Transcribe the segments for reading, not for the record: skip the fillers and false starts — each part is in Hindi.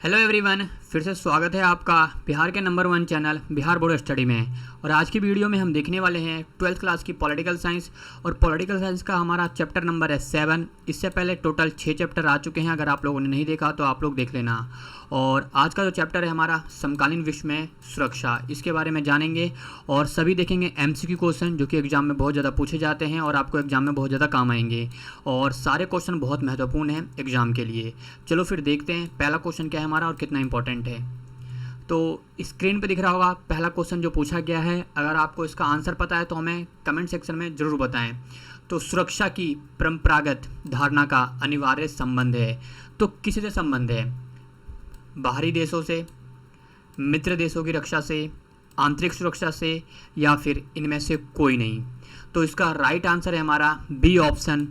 हेलो एवरीवन, फिर से स्वागत है आपका बिहार के number 1 channel Bihar board study में। और आज की वीडियो में हम देखने वाले हैं 12th क्लास की पॉलिटिकल साइंस। और पॉलिटिकल साइंस का हमारा चैप्टर नंबर है 7। इससे पहले टोटल 6 चैप्टर आ चुके हैं, अगर आप लोगों ने नहीं देखा तो आप लोग देख लेना। और आज का जो चैप्टर है हमारा समकालीन विश्व में सुरक्षा, इसके बारे में जानेंगे और सभी देखेंगे MCQ क्वेश्चन जो कि एग्जाम में बहुत ज़्यादा पूछे जाते हैं और आपको एग्जाम में बहुत ज़्यादा काम आएंगे। और सारे क्वेश्चन बहुत महत्वपूर्ण हैं एग्जाम के लिए। चलो फिर देखते हैं पहला क्वेश्चन क्या है हमारा और कितना इंपॉर्टेंट है। तो स्क्रीन पे दिख रहा होगा पहला क्वेश्चन जो पूछा गया है। अगर आपको इसका आंसर पता है तो हमें कमेंट सेक्शन में ज़रूर बताएं। तो सुरक्षा की परंपरागत धारणा का अनिवार्य संबंध है, तो किससे संबंध है? बाहरी देशों से, मित्र देशों की रक्षा से, आंतरिक सुरक्षा से, या फिर इनमें से कोई नहीं। तो इसका राइट आंसर है हमारा बी ऑप्शन,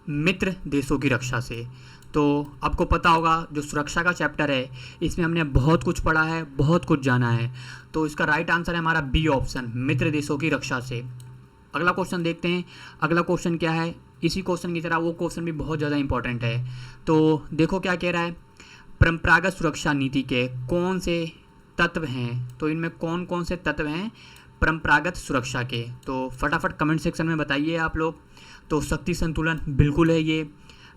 मित्र देशों की रक्षा से। तो आपको पता होगा जो सुरक्षा का चैप्टर है इसमें हमने बहुत कुछ पढ़ा है, बहुत कुछ जाना है। तो इसका राइट आंसर है हमारा बी ऑप्शन, मित्र देशों की रक्षा से। अगला क्वेश्चन देखते हैं। अगला क्वेश्चन क्या है? इसी क्वेश्चन की तरह वो क्वेश्चन भी बहुत ज़्यादा इंपॉर्टेंट है। तो देखो क्या कह रहा है, परंपरागत सुरक्षा नीति के कौन से तत्व हैं? तो इनमें कौन कौन से तत्व हैं परंपरागत सुरक्षा के? तो फटाफट कमेंट सेक्शन में बताइए आप लोग। तो शक्ति संतुलन बिल्कुल है, ये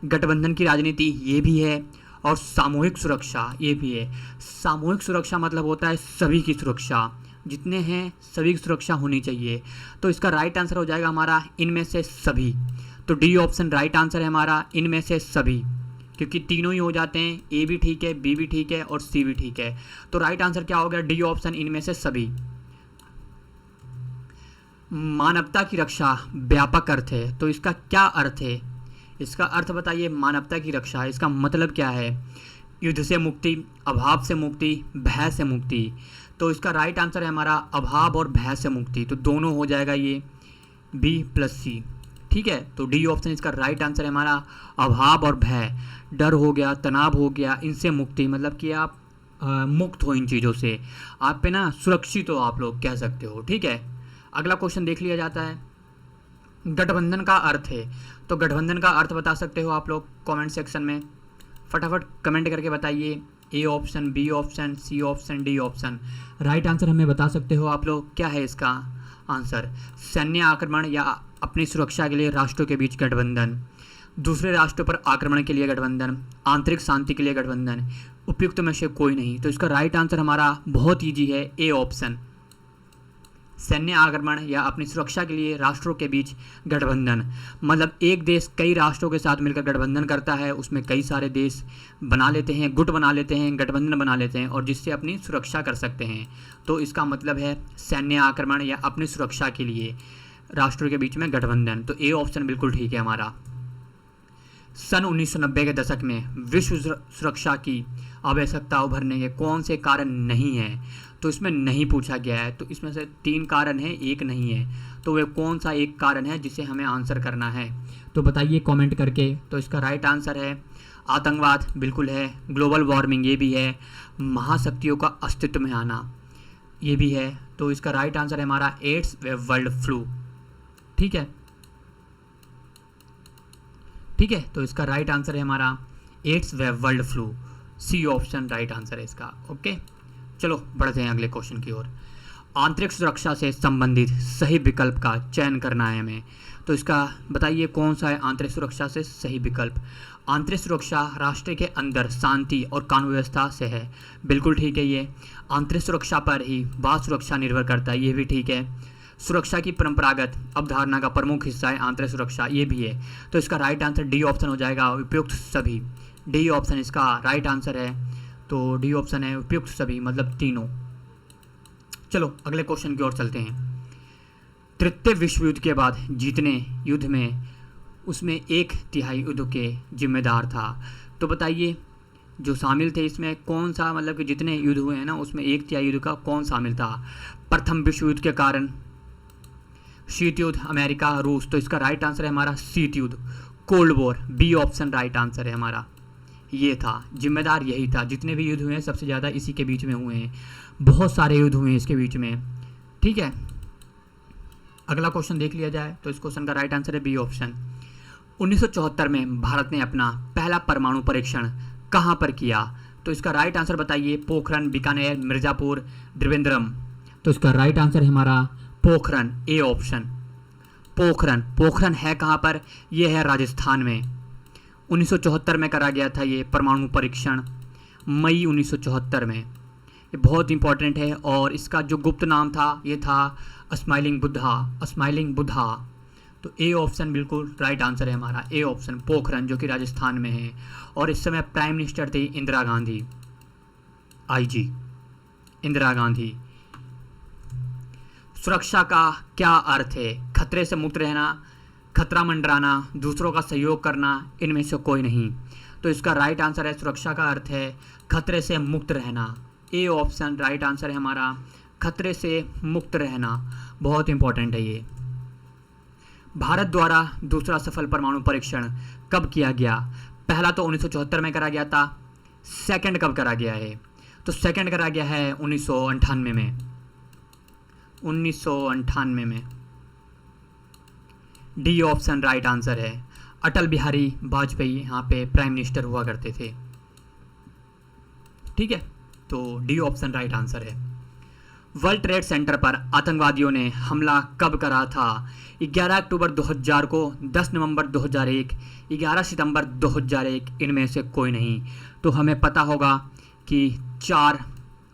गठबंधन की राजनीति ये भी है, और सामूहिक सुरक्षा ये भी है। सामूहिक सुरक्षा मतलब होता है सभी की सुरक्षा, जितने हैं सभी की सुरक्षा होनी चाहिए। तो इसका राइट आंसर हो जाएगा हमारा इनमें से सभी। तो डी ऑप्शन राइट आंसर है हमारा, इनमें से सभी, क्योंकि तीनों ही हो जाते हैं। ए भी ठीक है, बी भी ठीक है और सी भी ठीक है। तो राइट आंसर क्या हो गया? डी ऑप्शन, इनमें से सभी। मानवता की रक्षा व्यापक अर्थ है, तो इसका क्या अर्थ है? इसका अर्थ बताइए। मानवता की रक्षा, इसका मतलब क्या है? युद्ध से मुक्ति, अभाव से मुक्ति, भय से मुक्ति। तो इसका राइट आंसर है हमारा अभाव और भय से मुक्ति। तो दोनों हो जाएगा ये बी प्लस सी, ठीक है। तो डी ऑप्शन इसका राइट आंसर है हमारा अभाव और भय। डर हो गया, तनाव हो गया, इनसे मुक्ति, मतलब कि आप मुक्त हो इन चीज़ों से, आप पे ना सुरक्षित हो, आप लोग कह सकते हो, ठीक है। अगला क्वेश्चन देख लिया जाता है। गठबंधन का अर्थ है, तो गठबंधन का अर्थ बता सकते हो आप लोग कमेंट सेक्शन में। फटाफट कमेंट करके बताइए। A option, B option, C option, D option. Right answer हमें बता सकते हो आप लोग। क्या है इसका आंसर? सैन्य आक्रमण या अपनी सुरक्षा के लिए राष्ट्रों के बीच गठबंधन, दूसरे राष्ट्रों पर आक्रमण के लिए गठबंधन, आंतरिक शांति के लिए गठबंधन, उपयुक्त में से कोई नहीं। तो इसका राइट आंसर हमारा बहुत ईजी है, ए ऑप्शन, सैन्य आक्रमण या अपनी सुरक्षा के लिए राष्ट्रों के बीच गठबंधन। मतलब एक देश कई राष्ट्रों के साथ मिलकर गठबंधन करता है, उसमें कई सारे देश बना लेते हैं, गुट बना लेते हैं, गठबंधन बना लेते हैं और जिससे अपनी सुरक्षा कर सकते हैं। तो इसका मतलब है सैन्य आक्रमण या अपनी सुरक्षा के लिए राष्ट्रों के बीच में गठबंधन। तो ए ऑप्शन बिल्कुल ठीक है हमारा। सन 1990 के दशक में विश्व सुरक्षा की आवश्यकता उभरने के कौन से कारण नहीं है? तो इसमें नहीं पूछा गया है, तो इसमें से 3 कारण है, एक नहीं है। तो वह कौन सा एक कारण है जिसे हमें आंसर करना है? तो बताइए कमेंट करके। तो इसका राइट आंसर है आतंकवाद, बिल्कुल है। ग्लोबल वार्मिंग ये भी है। महाशक्तियों का अस्तित्व में आना ये भी है। तो इसका राइट आंसर है हमारा एड्स व वर्ल्ड फ्लू, ठीक है, ठीक है। तो इसका राइट आंसर है हमारा एड्स व world flu, C option right answer है इसका। ओके, चलो बढ़ते हैं अगले क्वेश्चन की ओर। आंतरिक सुरक्षा से संबंधित सही विकल्प का चयन करना है हमें। तो इसका बताइए कौन सा है आंतरिक सुरक्षा से सही विकल्प? आंतरिक सुरक्षा राष्ट्र के अंदर शांति और कानून व्यवस्था से है, बिल्कुल ठीक है ये। आंतरिक सुरक्षा पर ही बाह्य सुरक्षा निर्भर करता है, ये भी ठीक है। सुरक्षा की परंपरागत अवधारणा का प्रमुख हिस्सा है आंतरिक सुरक्षा, ये भी है। तो इसका राइट आंसर डी ऑप्शन हो जाएगा, उपयुक्त सभी। डी ऑप्शन इसका राइट आंसर है। तो डी ऑप्शन है उपयुक्त सभी, मतलब तीनों। चलो अगले क्वेश्चन की ओर चलते हैं। तृतीय विश्व युद्ध के बाद जीतने युद्ध में उसमें 1/3 युद्ध के जिम्मेदार था। तो बताइए जो शामिल थे इसमें कौन सा, मतलब कि जितने युद्ध हुए हैं ना उसमें 1/3 युद्ध का कौन शामिल था? प्रथम विश्व युद्ध के कारण, शीत युद्ध, अमेरिका, रूस। तो इसका राइट आंसर है हमारा शीत युद्ध, cold war, B option right answer है हमारा। ये था जिम्मेदार, यही था। जितने भी युद्ध हुए हैं सबसे ज़्यादा इसी के बीच में हुए हैं, बहुत सारे युद्ध हुए हैं इसके बीच में, ठीक है। अगला क्वेश्चन देख लिया जाए। तो इस क्वेश्चन का राइट आंसर है बी ऑप्शन। 1974 में भारत ने अपना पहला परमाणु परीक्षण कहाँ पर किया? तो इसका राइट आंसर बताइए। पोखरन, बीकानेर, मिर्ज़ापुर, त्रिवेंद्रम। तो इसका राइट आंसर है हमारा पोखरन, ए ऑप्शन। पोखरन, पोखरन है कहाँ पर? ये है राजस्थान में। 1974 में करा गया था ये परमाणु परीक्षण, मई 1974 में। ये बहुत इंपॉर्टेंट है। और इसका जो गुप्त नाम था ये था स्माइलिंग बुद्धा, स्माइलिंग बुद्धा। तो ए ऑप्शन बिल्कुल राइट आंसर है हमारा, ए ऑप्शन पोखरन, जो कि राजस्थान में है। और इस समय प्राइम मिनिस्टर थी इंदिरा गांधी, आईजी इंदिरा गांधी। सुरक्षा का क्या अर्थ है? खतरे से मुक्त रहना, खतरा मंडराना, दूसरों का सहयोग करना, इनमें से कोई नहीं। तो इसका राइट आंसर है, सुरक्षा का अर्थ है खतरे से मुक्त रहना। ए ऑप्शन राइट आंसर है हमारा, खतरे से मुक्त रहना। बहुत इंपॉर्टेंट है ये। भारत द्वारा दूसरा सफल परमाणु परीक्षण कब किया गया? पहला तो 1974 में करा गया था। सेकंड कब करा गया है? तो सेकंड करा गया है 1998 में, 1998 में। डी ऑप्शन राइट आंसर है। अटल बिहारी वाजपेयी यहाँ पे प्राइम मिनिस्टर हुआ करते थे। ठीक है, तो डी ऑप्शन राइट आंसर है। वर्ल्ड ट्रेड सेंटर पर आतंकवादियों ने हमला कब करा था? 11 अक्टूबर 2000 को, 10 नवंबर 2001, 11 सितंबर 2001, इनमें से कोई नहीं। तो हमें पता होगा कि 4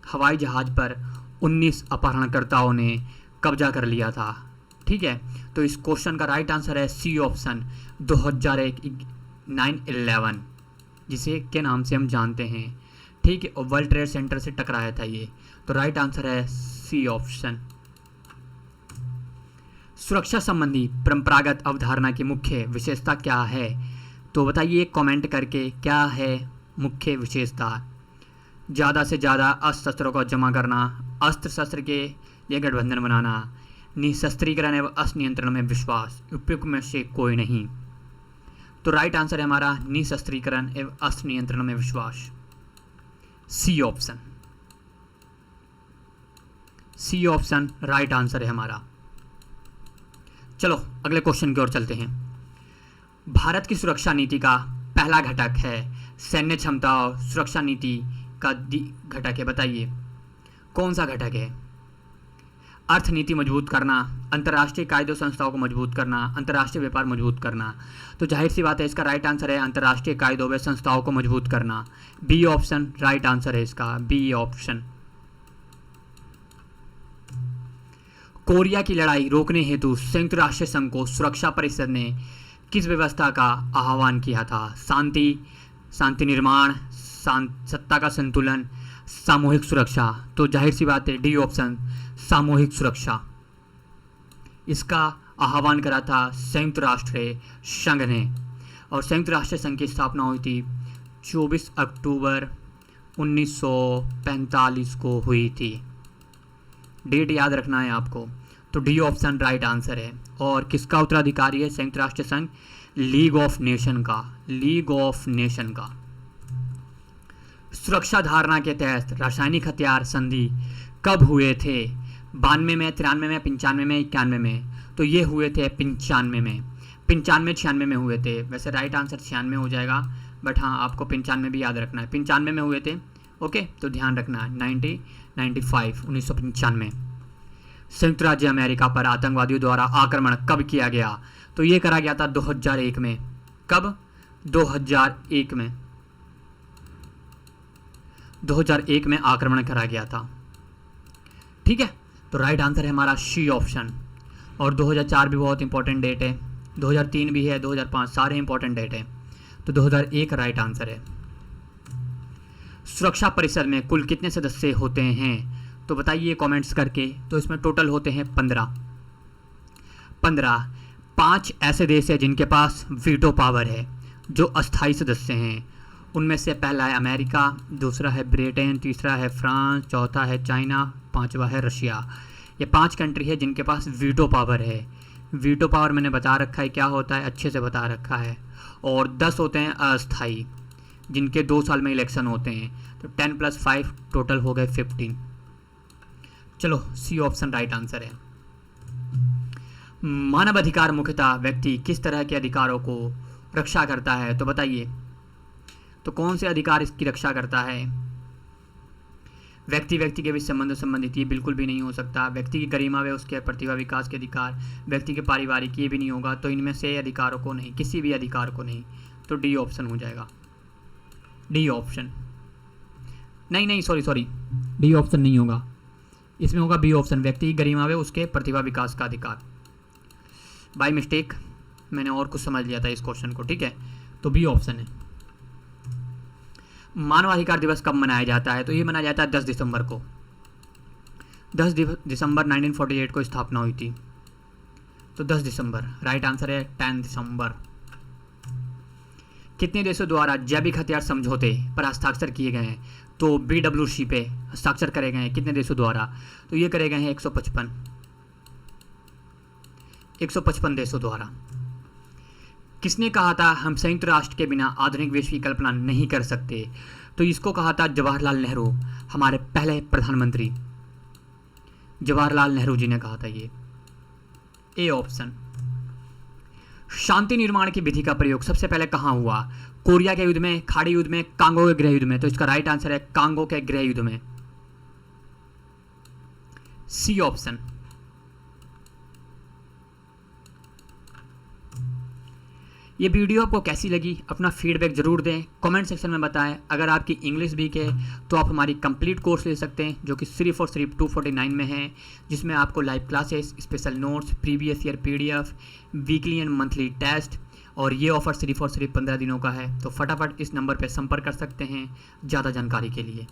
हवाई जहाज़ पर 19 अपहरणकर्ताओं ने कब्जा कर लिया था। ठीक है, तो इस क्वेश्चन का राइट आंसर है सी ऑप्शन 2001, 9/11, जिसे के नाम से हम जानते हैं। ठीक है, और वर्ल्ड ट्रेड सेंटर से टकराया था ये। तो राइट आंसर है सी ऑप्शन। सुरक्षा संबंधी परंपरागत अवधारणा की मुख्य विशेषता क्या है? तो बताइए कमेंट करके, क्या है मुख्य विशेषता? ज़्यादा से ज़्यादा अस्त्र शस्त्रों को जमा करना, अस्त्र शस्त्र के लिए गठबंधन बनाना, निशस्त्रीकरण एवं अस्त्र में विश्वास, उपयुक्त में से कोई नहीं। तो राइट आंसर है हमारा निशस्त्रीकरण एवं अस्त्र नियंत्रण में विश्वास, C option. C option right answer है हमारा। चलो अगले क्वेश्चन की ओर चलते हैं। भारत की सुरक्षा नीति का पहला घटक है सैन्य क्षमता, और सुरक्षा नीति का घटक है, बताइए कौन सा घटक है? अर्थनीति मजबूत करना, अंतर्राष्ट्रीय कायदों संस्थाओं को मजबूत करना, अंतर्राष्ट्रीय व्यापार मजबूत करना। तो जाहिर सी बात है इसका राइट आंसर है अंतर्राष्ट्रीय कायदों व संस्थाओं को मजबूत करना। बी ऑप्शन राइट आंसर है इसका, बी ऑप्शन। कोरिया की लड़ाई रोकने हेतु संयुक्त राष्ट्र संघ को सुरक्षा परिषद ने किस व्यवस्था का आह्वान किया था? शांति, शांति निर्माण, सत्ता का संतुलन, सामूहिक सुरक्षा। तो जाहिर सी बात है डी ऑप्शन सामूहिक सुरक्षा। इसका आह्वान करा था संयुक्त राष्ट्र संघ ने, और संयुक्त राष्ट्र संघ की स्थापना हुई थी 24 अक्टूबर 1945 को हुई थी। डेट याद रखना है आपको। तो डी ऑप्शन राइट आंसर है। और किसका उत्तराधिकारी है संयुक्त राष्ट्र संघ? लीग ऑफ नेशन का, लीग ऑफ नेशन का। सुरक्षा धारणा के तहत रासायनिक हथियार संधि कब हुए थे? 92 में, 93 में, 95 में, 91 में। तो ये हुए थे 95 में, 95, 96 में हुए थे। वैसे राइट आंसर 96 हो जाएगा, बट हाँ आपको 95 भी याद रखना है। 95 में हुए थे, ओके, तो ध्यान रखना। 1995 संयुक्त राज्य अमेरिका पर आतंकवादियों द्वारा आक्रमण कब किया गया? तो ये करा गया था 2001 में। कब? 2001 में, 2001 में आक्रमण करा गया था। ठीक है, तो राइट आंसर है हमारा सी ऑप्शन। और 2004 भी बहुत इंपॉर्टेंट डेट है, 2003 भी है, 2005, सारे इंपॉर्टेंट डेट है। तो 2001 राइट आंसर है। सुरक्षा परिषद में कुल कितने सदस्य होते हैं? तो बताइए कमेंट्स करके। तो इसमें टोटल होते हैं 15। 5 ऐसे देश हैं जिनके पास वीटो पावर है, जो अस्थायी सदस्य हैं। उनमें से पहला है अमेरिका, दूसरा है ब्रिटेन, तीसरा है फ्रांस, चौथा है चाइना, पांचवा है रशिया। ये 5 कंट्री है जिनके पास वीटो पावर है। वीटो पावर मैंने बता रखा है क्या होता है, अच्छे से बता रखा है। और 10 होते हैं अस्थायी, जिनके 2 साल में इलेक्शन होते हैं। तो 10 + 5 टोटल हो गए 15। चलो सी ऑप्शन राइट आंसर है। मानव अधिकार मुख्यतः व्यक्ति किस तरह के अधिकारों को रक्षा करता है? तो बताइए, तो कौन से अधिकार इसकी रक्षा करता है? व्यक्ति व्यक्ति के बीच संबंध संबंधित, ये बिल्कुल भी नहीं हो सकता। व्यक्ति की गरिमा व उसके प्रतिभा विकास के अधिकार, व्यक्ति के पारिवारिक, ये भी नहीं होगा। तो इनमें से अधिकारों को नहीं, किसी भी अधिकार को नहीं, तो डी ऑप्शन हो जाएगा। डी ऑप्शन नहीं, सॉरी, डी ऑप्शन नहीं होगा, इसमें होगा बी ऑप्शन, व्यक्ति की गरिमा व उसके प्रतिभा विकास का अधिकार। बाय मिस्टेक मैंने और कुछ समझ लिया था इस क्वेश्चन को, ठीक है, तो बी ऑप्शन है। मानवाधिकार दिवस कब मनाया जाता है? तो ये मनाया जाता है 10 दिसंबर को। 10 दिसंबर 1948 को स्थापना हुई थी, तो 10 दिसंबर राइट आंसर है 10 दिसंबर। कितने देशों द्वारा जैविक हथियार समझौते पर हस्ताक्षर किए गए हैं? तो BWC पे हस्ताक्षर करे गए हैं कितने देशों द्वारा? तो ये करे गए हैं 155 देशों द्वारा। किसने कहा था हम संयुक्त राष्ट्र के बिना आधुनिक विश्व की कल्पना नहीं कर सकते? तो इसको कहा था जवाहरलाल नेहरू, हमारे पहले प्रधानमंत्री जवाहरलाल नेहरू जी ने कहा था ये। A option. शांति निर्माण की विधि का प्रयोग सबसे पहले कहाँ हुआ? कोरिया के युद्ध में, खाड़ी युद्ध में, कांगो के गृह युद्ध में। तो इसका राइट आंसर है कांगो के गृह युद्ध में, सी ऑप्शन। ये वीडियो आपको कैसी लगी? अपना फीडबैक जरूर दें, कमेंट सेक्शन में बताएं। अगर आपकी इंग्लिश वीक है तो आप हमारी कंप्लीट कोर्स ले सकते हैं जो कि सिर्फ और सिर्फ 249 में है, जिसमें आपको live classes, special notes, previous year PDF, weekly and monthly test, और ये ऑफर सिर्फ और सिर्फ 15 दिनों का है। तो फटाफट इस नंबर पर संपर्क कर सकते हैं ज़्यादा जानकारी के लिए।